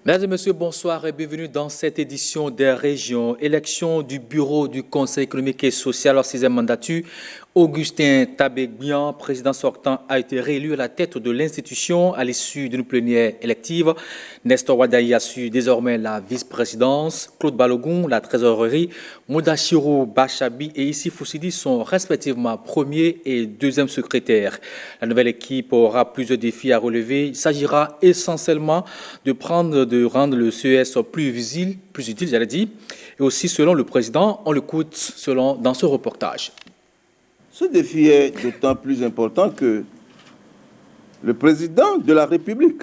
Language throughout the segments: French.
Mesdames et messieurs, bonsoir et bienvenue dans cette édition des régions. Élection du bureau du Conseil économique et social en 6e mandature. Augustin Tabegbian, président sortant, a été réélu à la tête de l'institution à l'issue d'une plénière élective. Nestor Wadaï assure désormais la vice-présidence. Claude Balogun, la trésorerie. Moudachiro Bachabi et Issi Foussidi sont respectivement premier et deuxième secrétaire. La nouvelle équipe aura plusieurs défis à relever. Il s'agira essentiellement de rendre le CES plus utile, j'allais dire. Et aussi, selon le président, on l'écoute dans ce reportage. Ce défi est d'autant plus important que le président de la République,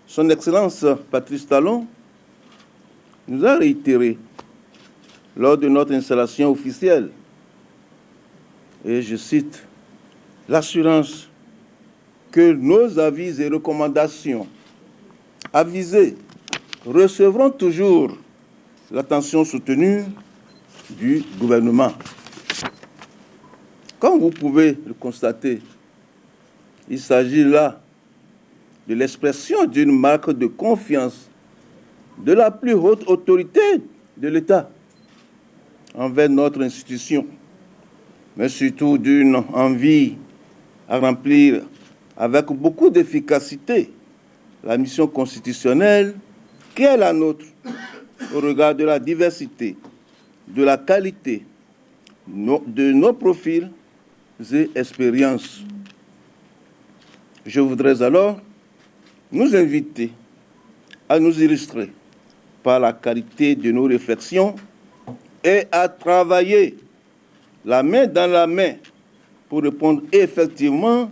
son Excellence Patrice Talon, nous a réitéré lors de notre installation officielle, et je cite, l'assurance que nos avis et recommandations avisés recevront toujours l'attention soutenue du gouvernement. Comme vous pouvez le constater, il s'agit là de l'expression d'une marque de confiance de la plus haute autorité de l'État envers notre institution, mais surtout d'une envie à remplir avec beaucoup d'efficacité la mission constitutionnelle qui est la nôtre au regard de la diversité, de la qualité, de nos profils et expériences. Je voudrais alors nous inviter à nous illustrer par la qualité de nos réflexions et à travailler la main dans la main pour répondre effectivement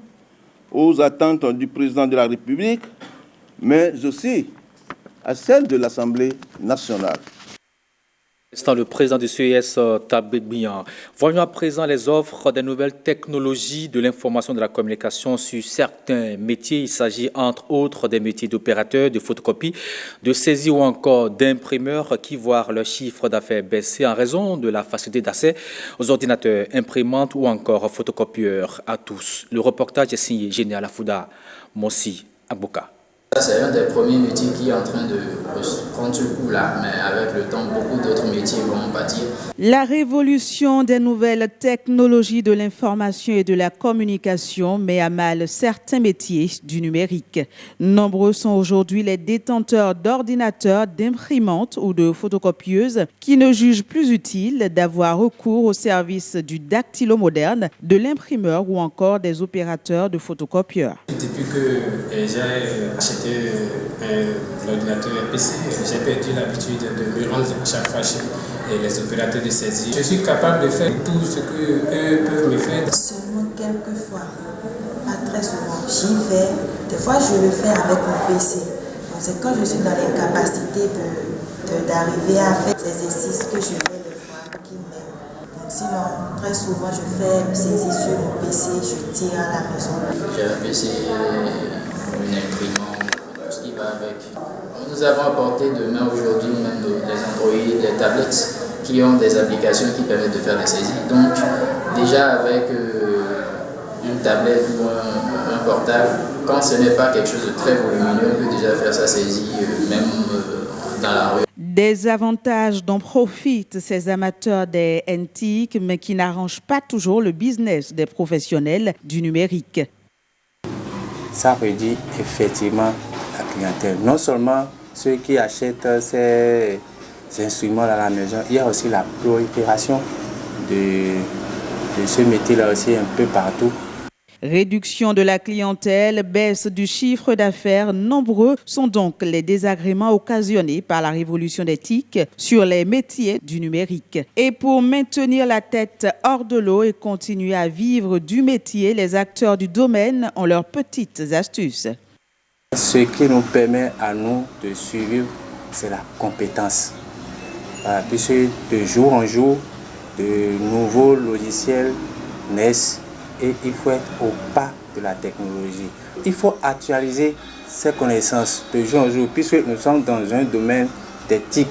aux attentes du président de la République, mais aussi à celles de l'Assemblée nationale. C'est le président du CES, Tabegbian. Voyons à présent les offres des nouvelles technologies de l'information et de la communication sur certains métiers. Il s'agit entre autres des métiers d'opérateurs, de photocopie, de saisie ou encore d'imprimeurs qui voient leur chiffre d'affaires baisser en raison de la facilité d'accès aux ordinateurs, imprimantes ou encore photocopieurs à tous. Le reportage est signé Général Afouda Mossi Abouka. C'est un des premiers métiers qui est en train de prendre ce coup-là, mais avec le temps, beaucoup d'autres métiers vont bâtir. La révolution des nouvelles technologies de l'information et de la communication met à mal certains métiers du numérique. Nombreux sont aujourd'hui les détenteurs d'ordinateurs, d'imprimantes ou de photocopieuses qui ne jugent plus utile d'avoir recours au service du dactylo moderne, de l'imprimeur ou encore des opérateurs de photocopieurs. Depuis que j'ai acheté l'ordinateur PC, j'ai perdu l'habitude de me rendre chaque fois chez les opérateurs de saisie. Je suis capable de faire tout ce qu'eux peuvent me faire. Seulement quelques fois, pas très souvent. J'y vais. Des fois, je le fais avec mon PC. Donc, c'est quand je suis dans l'incapacité d'arriver à faire les exercices que je fais des fois qui m'aident. Donc, sinon, très souvent, je fais saisie sur mon PC, je tire à la maison. J'ai un PC, une imprimante. Avec. Nous avons apporté demain aujourd'hui même les Android, les tablettes qui ont des applications qui permettent de faire la saisie. Donc déjà avec une tablette ou un portable, quand ce n'est pas quelque chose de très volumineux, on peut déjà faire sa saisie même dans la rue. Des avantages dont profitent ces amateurs des NTIC, mais qui n'arrangent pas toujours le business des professionnels du numérique. Ça réduit effectivement la clientèle. Non seulement ceux qui achètent ces instruments à la maison, il y a aussi la prolifération de ce métier-là aussi un peu partout. Réduction de la clientèle, baisse du chiffre d'affaires, nombreux sont donc les désagréments occasionnés par la révolution des TIC sur les métiers du numérique. Et pour maintenir la tête hors de l'eau et continuer à vivre du métier, les acteurs du domaine ont leurs petites astuces. Ce qui nous permet à nous de suivre, c'est la compétence. Puisque de jour en jour, de nouveaux logiciels naissent. Et il faut être au pas de la technologie. Il faut actualiser ses connaissances de jour en jour, puisque nous sommes dans un domaine des TIC.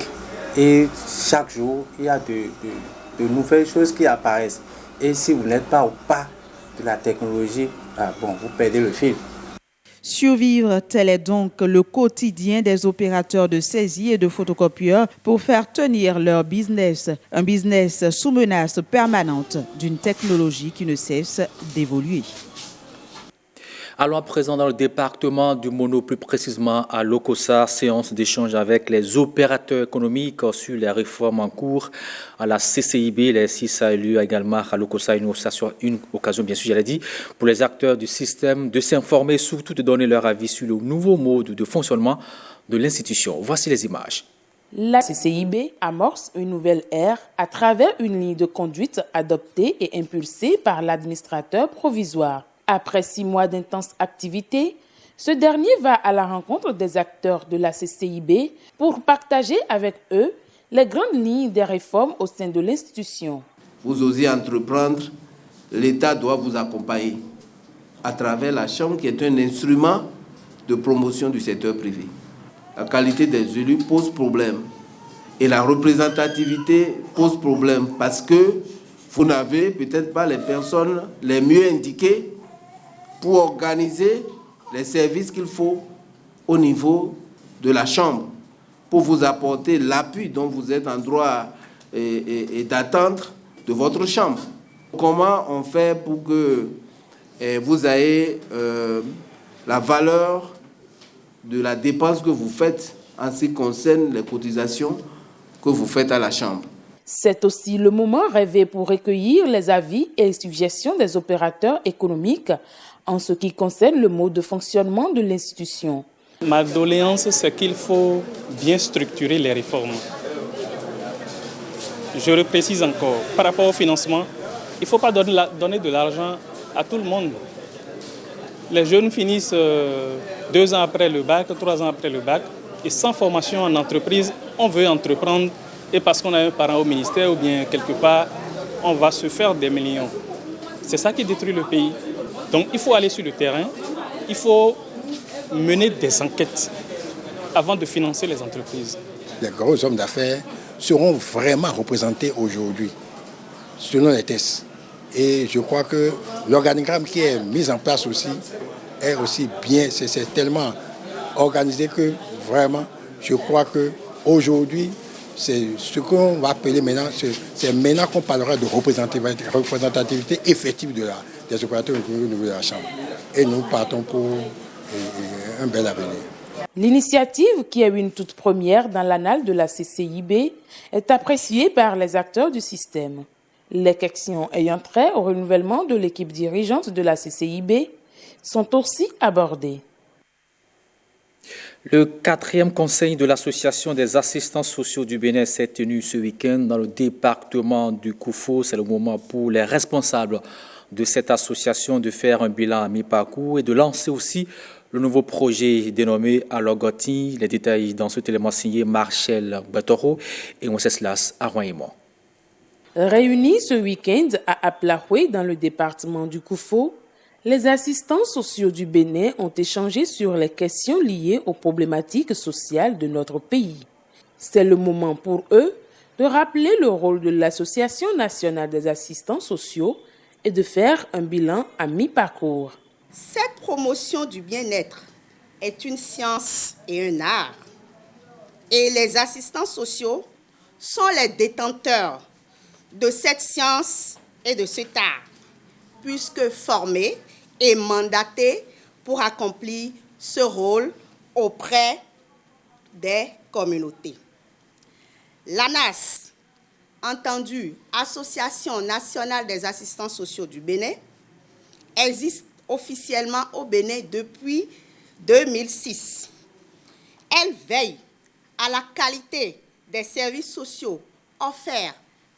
Et chaque jour, il y a de nouvelles choses qui apparaissent. Et si vous n'êtes pas au pas de la technologie, vous perdez le fil. Survivre, tel est donc le quotidien des opérateurs de saisie et de photocopieurs pour faire tenir leur business. Un business sous menace permanente d'une technologie qui ne cesse d'évoluer. Allons à présent dans le département du Mono, plus précisément à Lokossa, séance d'échange avec les opérateurs économiques sur les réformes en cours à la CCIB. Les 6 a eu lieu également à Lokossa, une occasion bien sûr, j'allais dire, pour les acteurs du système de s'informer et surtout de donner leur avis sur le nouveau mode de fonctionnement de l'institution. Voici les images. La CCIB amorce une nouvelle ère à travers une ligne de conduite adoptée et impulsée par l'administrateur provisoire. Après 6 mois d'intenses activités, ce dernier va à la rencontre des acteurs de la CCIB pour partager avec eux les grandes lignes des réformes au sein de l'institution. Vous osez entreprendre, l'État doit vous accompagner à travers la Chambre qui est un instrument de promotion du secteur privé. La qualité des élus pose problème et la représentativité pose problème parce que vous n'avez peut-être pas les personnes les mieux indiquées pour organiser les services qu'il faut au niveau de la Chambre, pour vous apporter l'appui dont vous êtes en droit d'attendre de votre Chambre. Comment on fait pour que vous ayez la valeur de la dépense que vous faites en ce qui concerne les cotisations que vous faites à la Chambre? C'est aussi le moment rêvé pour recueillir les avis et les suggestions des opérateurs économiques en ce qui concerne le mode de fonctionnement de l'institution. Ma doléance, c'est qu'il faut bien structurer les réformes. Je le précise encore, par rapport au financement, il ne faut pas donner de l'argent à tout le monde. Les jeunes finissent 2 ans après le bac, 3 ans après le bac, et sans formation en entreprise, on veut entreprendre, et parce qu'on a un parent au ministère ou bien quelque part, on va se faire des millions. C'est ça qui détruit le pays. Donc il faut aller sur le terrain, il faut mener des enquêtes avant de financer les entreprises. Les gros hommes d'affaires seront vraiment représentés aujourd'hui selon les tests. Et je crois que l'organigramme qui est mis en place aussi est aussi bien, c'est tellement organisé que vraiment, je crois qu'aujourd'hui, c'est ce qu'on va appeler maintenant, c'est maintenant qu'on parlera de représentativité effective des opérateurs économiques au niveau de la Chambre. Et nous partons pour un bel avenir. L'initiative, qui est une toute première dans l'annale de la CCIB, est appréciée par les acteurs du système. Les questions ayant trait au renouvellement de l'équipe dirigeante de la CCIB sont aussi abordées. Le 4e conseil de l'Association des assistants sociaux du Bénin s'est tenu ce week-end dans le département du Koufo. C'est le moment pour les responsables de cette association de faire un bilan à mi-parcours et de lancer aussi le nouveau projet dénommé Alogoti. Les détails dans ce élément signé Marcel Batoro et Wenceslas Aroyemont. Réunis ce week-end à Aplahoué dans le département du Koufo, les assistants sociaux du Bénin ont échangé sur les questions liées aux problématiques sociales de notre pays. C'est le moment pour eux de rappeler le rôle de l'Association nationale des assistants sociaux et de faire un bilan à mi-parcours. Cette promotion du bien-être est une science et un art. Et les assistants sociaux sont les détenteurs de cette science et de cet art, puisque formés et mandatés pour accomplir ce rôle auprès des communautés. L'ANAS, entendue Association nationale des assistants sociaux du Bénin, existe officiellement au Bénin depuis 2006. Elle veille à la qualité des services sociaux offerts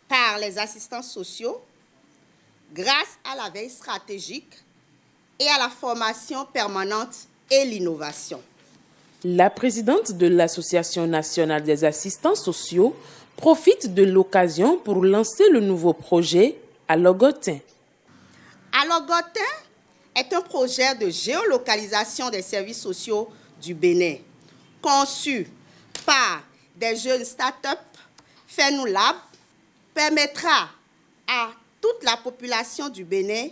par les assistants sociaux grâce à la veille stratégique et à la formation permanente et l'innovation. La présidente de l'Association nationale des assistants sociaux profite de l'occasion pour lancer le nouveau projet Alogotin. Alogotin est un projet de géolocalisation des services sociaux du Bénin, conçu par des jeunes start-up Fais-nous Lab permettra à toute la population du Bénin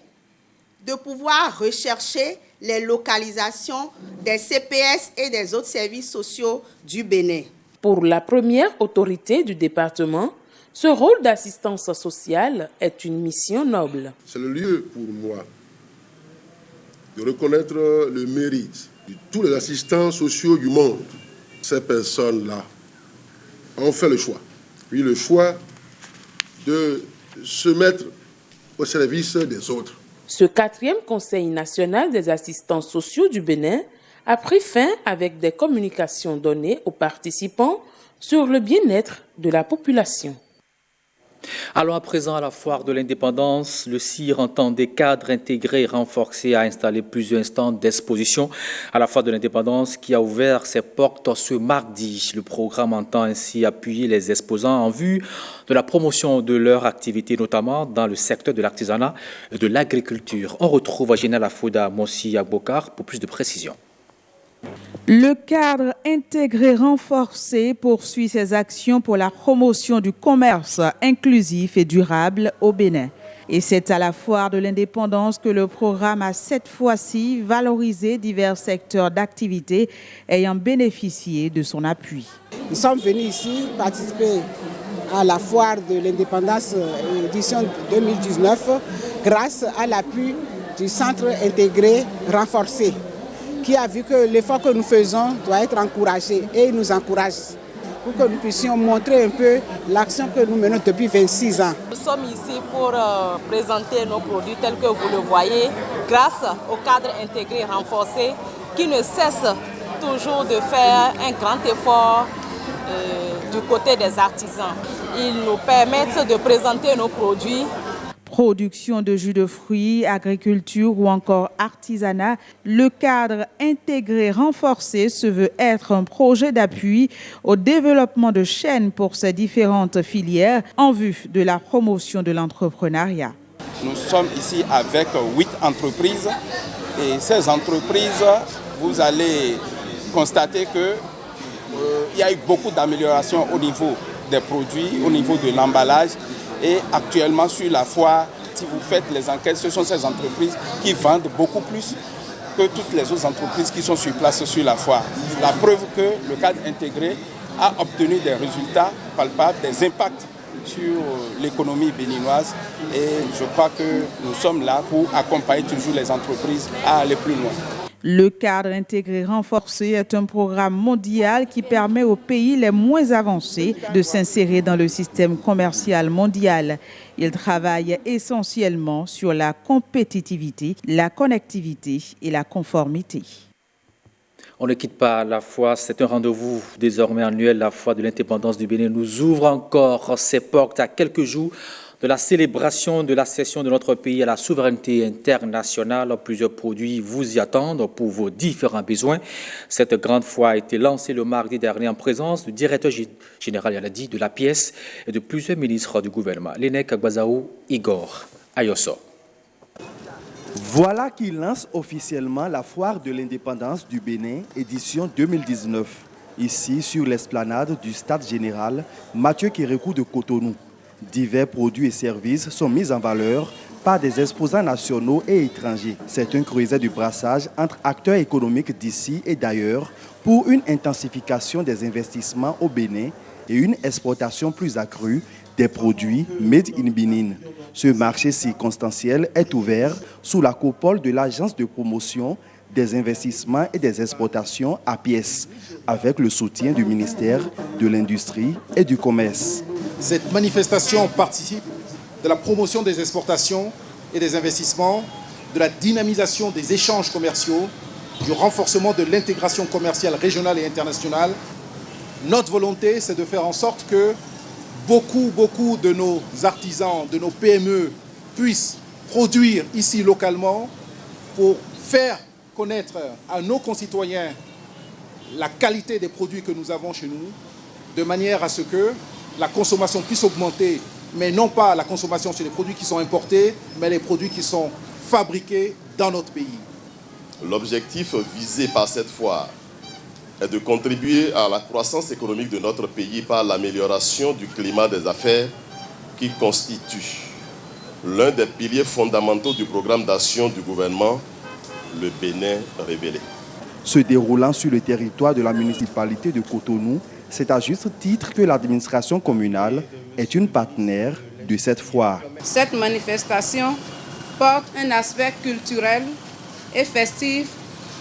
de pouvoir rechercher les localisations des CPS et des autres services sociaux du Bénin. Pour la première autorité du département, ce rôle d'assistance sociale est une mission noble. C'est le lieu pour moi de reconnaître le mérite de tous les assistants sociaux du monde. Ces personnes-là ont fait le choix. Oui, le choix de se mettre au service des autres. Ce 4e Conseil national des assistants sociaux du Bénin a pris fin avec des communications données aux participants sur le bien-être de la population. Allons à présent à la foire de l'indépendance. Le CIR entend des cadres intégrés et renforcés à installer plusieurs stands d'exposition à la foire de l'indépendance qui a ouvert ses portes ce mardi. Le programme entend ainsi appuyer les exposants en vue de la promotion de leur activité, notamment dans le secteur de l'artisanat et de l'agriculture. On retrouve Général Afouda Mossi Agbokar pour plus de précisions. Le cadre intégré renforcé poursuit ses actions pour la promotion du commerce inclusif et durable au Bénin. Et c'est à la foire de l'indépendance que le programme a cette fois-ci valorisé divers secteurs d'activité ayant bénéficié de son appui. Nous sommes venus ici participer à la foire de l'indépendance édition 2019 grâce à l'appui du centre intégré renforcé, qui a vu que l'effort que nous faisons doit être encouragé et il nous encourage pour que nous puissions montrer un peu l'action que nous menons depuis 26 ans. Nous sommes ici pour présenter nos produits tels que vous le voyez grâce au cadre intégré renforcé qui ne cesse toujours de faire un grand effort du côté des artisans. Ils nous permettent de présenter nos produits. Production de jus de fruits, agriculture ou encore artisanat, le cadre intégré renforcé se veut être un projet d'appui au développement de chaînes pour ces différentes filières en vue de la promotion de l'entrepreneuriat. Nous sommes ici avec 8 entreprises et ces entreprises, vous allez constater qu'il y a eu beaucoup d'améliorations au niveau des produits, au niveau de l'emballage. Et actuellement sur la foire, si vous faites les enquêtes, ce sont ces entreprises qui vendent beaucoup plus que toutes les autres entreprises qui sont sur place sur la foire. La preuve que le cadre intégré a obtenu des résultats palpables, des impacts sur l'économie béninoise. Et je crois que nous sommes là pour accompagner toujours les entreprises à aller plus loin. Le cadre intégré renforcé est un programme mondial qui permet aux pays les moins avancés de s'insérer dans le système commercial mondial. Il travaille essentiellement sur la compétitivité, la connectivité et la conformité. On ne quitte pas la foire, c'est un rendez-vous désormais annuel. La foire de l'indépendance du Bénin nous ouvre encore ses portes à quelques jours de la célébration de l'accession de notre pays à la souveraineté internationale. Plusieurs produits vous y attendent pour vos différents besoins. Cette grande foire a été lancée le mardi dernier en présence du directeur général de la pièce et de plusieurs ministres du gouvernement. Lénèque Agbazaou, Igor Ayoso. Voilà qui lance officiellement la foire de l'indépendance du Bénin, édition 2019. Ici, sur l'esplanade du stade général Mathieu Kérékou de Cotonou. Divers produits et services sont mis en valeur par des exposants nationaux et étrangers. C'est un creuset du brassage entre acteurs économiques d'ici et d'ailleurs pour une intensification des investissements au Bénin et une exportation plus accrue des produits made in Benin. Ce marché circonstanciel est ouvert sous la coupole de l'Agence de promotion des investissements et des exportations APIES, avec le soutien du ministère de l'Industrie et du Commerce. Cette manifestation participe de la promotion des exportations et des investissements, de la dynamisation des échanges commerciaux, du renforcement de l'intégration commerciale régionale et internationale. Notre volonté, c'est de faire en sorte que beaucoup de nos artisans, de nos PME puissent produire ici localement pour faire connaître à nos concitoyens la qualité des produits que nous avons chez nous, de manière à ce que la consommation puisse augmenter, mais non pas la consommation sur les produits qui sont importés, mais les produits qui sont fabriqués dans notre pays. L'objectif visé par cette foire est de contribuer à la croissance économique de notre pays par l'amélioration du climat des affaires qui constitue l'un des piliers fondamentaux du programme d'action du gouvernement, le Bénin révélé. Se déroulant sur le territoire de la municipalité de Cotonou, c'est à juste titre que l'administration communale est une partenaire de cette foire. Cette manifestation porte un aspect culturel et festif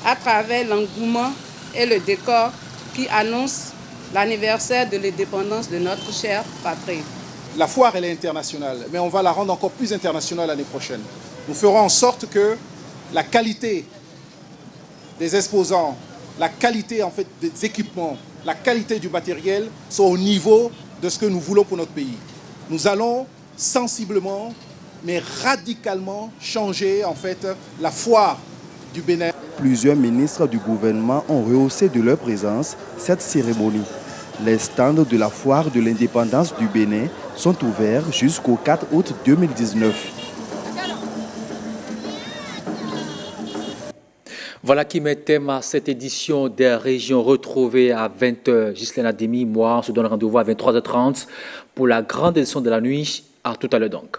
à travers l'engouement et le décor qui annonce l'anniversaire de l'indépendance de notre chère patrie. La foire, elle est internationale, mais on va la rendre encore plus internationale l'année prochaine. Nous ferons en sorte que la qualité des exposants, la qualité en fait des équipements, la qualité du matériel soit au niveau de ce que nous voulons pour notre pays. Nous allons sensiblement, mais radicalement changer en fait la foire du Bénin. Plusieurs ministres du gouvernement ont rehaussé de leur présence cette cérémonie. Les stands de la foire de l'indépendance du Bénin sont ouverts jusqu'au 4 août 2019. Voilà qui met thème à cette édition des régions retrouvées à 20h. Ghislaine Ademi, moi, on se donne rendez-vous à 23h30 pour la grande édition de la nuit. À tout à l'heure donc.